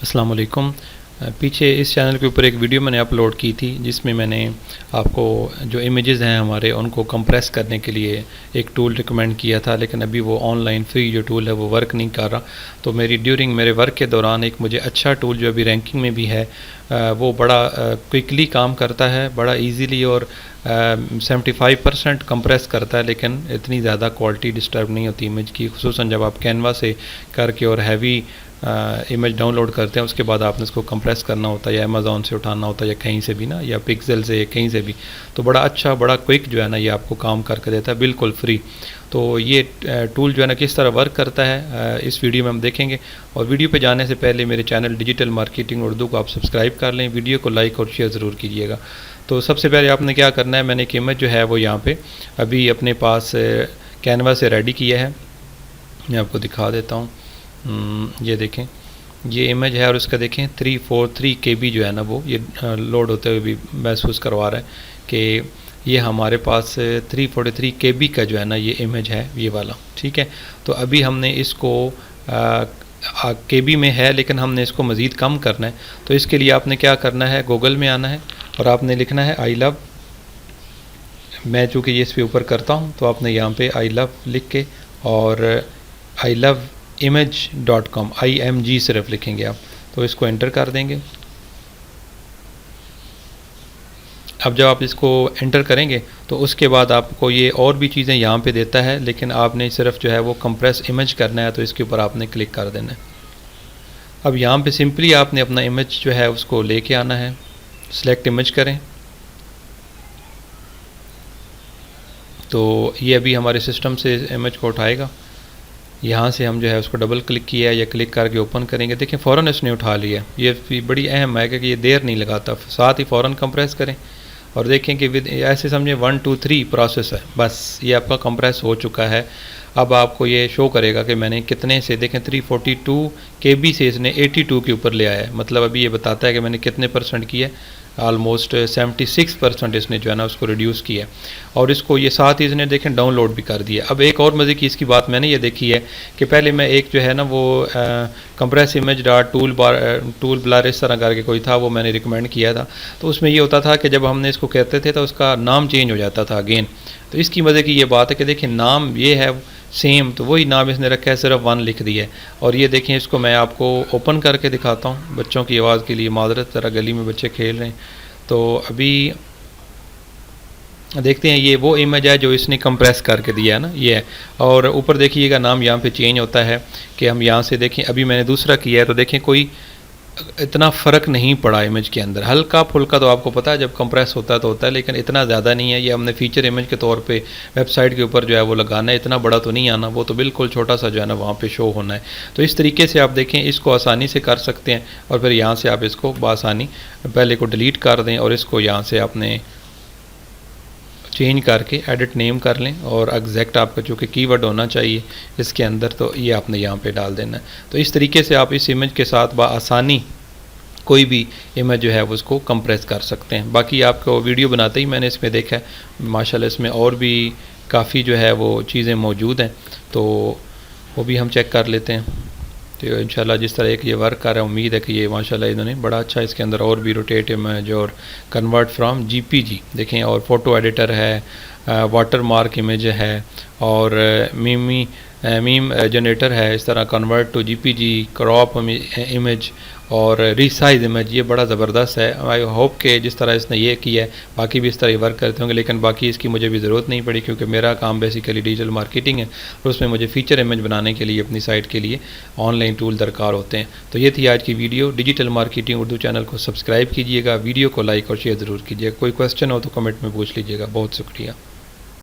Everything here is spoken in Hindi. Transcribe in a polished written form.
अस्सलाम वालेकुम। पीछे इस चैनल के ऊपर एक वीडियो मैंने अपलोड की थी जिसमें मैंने आपको जो इमेजेस हैं हमारे उनको कंप्रेस करने के लिए एक टूल रिकमेंड किया था, लेकिन अभी वो ऑनलाइन फ्री जो टूल है वो वर्क नहीं कर रहा। तो ड्यूरिंग मेरे वर्क के दौरान एक मुझे अच्छा टूल जो अभी रैंकिंग में भी है वो बड़ा क्विकली काम करता है, बड़ा इजीली और 75% कंप्रेस करता है, लेकिन इतनी ज़्यादा क्वालिटी डिस्टर्ब नहीं होती इमेज की, खुसूसन जब आप कैनवा से करके और हैवी इमेज डाउनलोड करते हैं उसके बाद आपने इसको कंप्रेस करना होता है या अमेज़ॉन से उठाना होता है या कहीं से भी ना, या पिक्सेल से या कहीं से भी। तो बड़ा अच्छा बड़ा क्विक जो है ना ये आपको काम करके देता है बिल्कुल फ्री। तो ये टूल जो है ना किस तरह वर्क करता है इस वीडियो में हम देखेंगे। और वीडियो पे जाने से पहले मेरे चैनल डिजिटल मार्केटिंग उर्दू को आप सब्सक्राइब कर लें, वीडियो को लाइक और शेयर ज़रूर कीजिएगा। तो सबसे पहले आपने क्या करना है, मैंने एक इमेज जो है वो यहाँ पे अभी अपने पास कैनवा से रेडी किया है, मैं आपको दिखा देता हूँ। ये देखें, ये इमेज है और इसका देखें 343 KB जो है ना वो ये लोड होते हुए भी महसूस करवा रहा है कि ये हमारे पास 343 KB का जो है ना ये इमेज है ये वाला, ठीक है। तो अभी हमने इसको KB में है लेकिन हमने इसको मज़ीद कम करना है। तो इसके लिए आपने क्या करना है, गूगल में आना है और आपने लिखना है आई लव। मैं चूँकि ये इस पे ऊपर करता हूँ तो आपने यहाँ पे आई लव लिख के और आई लव image.com IMG सिर्फ लिखेंगे आप, तो इसको एंटर कर देंगे। अब जब आप इसको एंटर करेंगे तो उसके बाद आपको ये और भी चीज़ें यहाँ पे देता है, लेकिन आपने सिर्फ जो है वो कंप्रेस इमेज करना है, तो इसके ऊपर आपने क्लिक कर देना है। अब यहाँ पे सिंपली आपने अपना इमेज जो है उसको लेके आना है, सिलेक्ट इमेज करें। तो ये अभी हमारे सिस्टम से इमेज को उठाएगा, यहाँ से हम जो है उसको डबल क्लिक किया या क्लिक करके ओपन करेंगे, देखें फ़ौरन इसने उठा लिया। ये बड़ी अहम है कि ये देर नहीं लगाता, साथ ही फ़ौरन कंप्रेस करें और देखें कि विद ऐसे समझे 1 2 3 प्रोसेस है, बस ये आपका कंप्रेस हो चुका है। अब आपको ये शो करेगा कि मैंने कितने से, देखें 342 KB से इसने 82 के ऊपर ले आया है, मतलब अभी ये बताता है कि मैंने कितने % किया है, ऑलमोस्ट 76% इसने जो है ना उसको रिड्यूस किया। और इसको ये साथ ही इसने देखें डाउनलोड भी कर दिया। अब एक और मज़े की इसकी बात मैंने ये देखी है कि पहले मैं एक जो है ना वो compress image dot tool blur इस तरह करके कोई था, वो मैंने रिकमेंड किया था। तो उसमें ये होता था कि जब हमने इसको कहते थे तो उसका नाम चेंज हो जाता था अगेन। तो इसकी मज़े की ये बात है कि देखिए नाम ये है सेम, तो वही नाम इसने रखा है, सिर्फ 1 लिख दिया है। और ये देखें, इसको मैं आपको ओपन करके दिखाता हूँ बच्चों की आवाज़ के लिए, माजरत ज़रा गली में बच्चे खेल रहे हैं। तो अभी देखते हैं, ये वो इमेज है जो इसने कंप्रेस करके दिया है ना, ये है। और ऊपर देखिएगा नाम यहाँ पे चेंज होता है कि हम यहाँ से देखें, अभी मैंने दूसरा किया है तो देखें कोई इतना फ़र्क नहीं पड़ा इमेज के अंदर, हल्का फुल्का तो आपको पता है जब कंप्रेस होता है तो होता है, लेकिन इतना ज़्यादा नहीं है। ये हमने फीचर इमेज के तौर पे वेबसाइट के ऊपर जो है वो लगाना है, इतना बड़ा तो नहीं आना, वो तो बिल्कुल छोटा सा जो है ना वहाँ पे शो होना है। तो इस तरीके से आप देखें इसको आसानी से कर सकते हैं। और फिर यहाँ से आप इसको बआसानी पहले को डिलीट कर दें और इसको यहाँ से आपने चेंज करके एडिट नेम कर लें और एग्जैक्ट आपका जो कि कीवर्ड होना चाहिए इसके अंदर, तो ये आपने यहाँ पे डाल देना है। तो इस तरीके से आप इस इमेज के साथ बआसानी कोई भी इमेज जो है वो उसको कंप्रेस कर सकते हैं। बाकी आपको वीडियो बनाते ही मैंने इसमें देखा है माशाल्लाह इसमें और भी काफ़ी जो है वो चीज़ें मौजूद हैं, तो वो भी हम चेक कर लेते हैं। तो इंशाल्लाह जिस तरह एक ये वर्क कर रहा है, उम्मीद है कि ये माशाल्लाह इन्होंने बड़ा अच्छा इसके अंदर और भी रोटेट इमेज और कन्वर्ट फ्रॉम JPG देखें, और फ़ोटो एडिटर है, वाटर मार्क इमेज है और मीम जनरेटर है, इस तरह convert to JPG, crop image और रीसाइज इमेज। ये बड़ा ज़बरदस्त है। आई होप कि जिस तरह इसने ये किया है बाकी भी इस तरह वर्क करते होंगे, लेकिन बाकी इसकी मुझे भी ज़रूरत नहीं पड़ी क्योंकि मेरा काम बेसिकली डिजिटल मार्केटिंग है और उसमें मुझे फ़ीचर इमेज बनाने के लिए अपनी साइट के लिए ऑनलाइन टूल दरकार होते हैं। तो ये थी आज की video. Digital marketing Urdu channel को सब्सक्राइब कीजिएगा, वीडियो को लाइक और शेयर ज़रूर कीजिएगा। कोई क्वेश्चन हो तो कमेंट में पूछ लीजिएगा। बहुत शुक्रिया।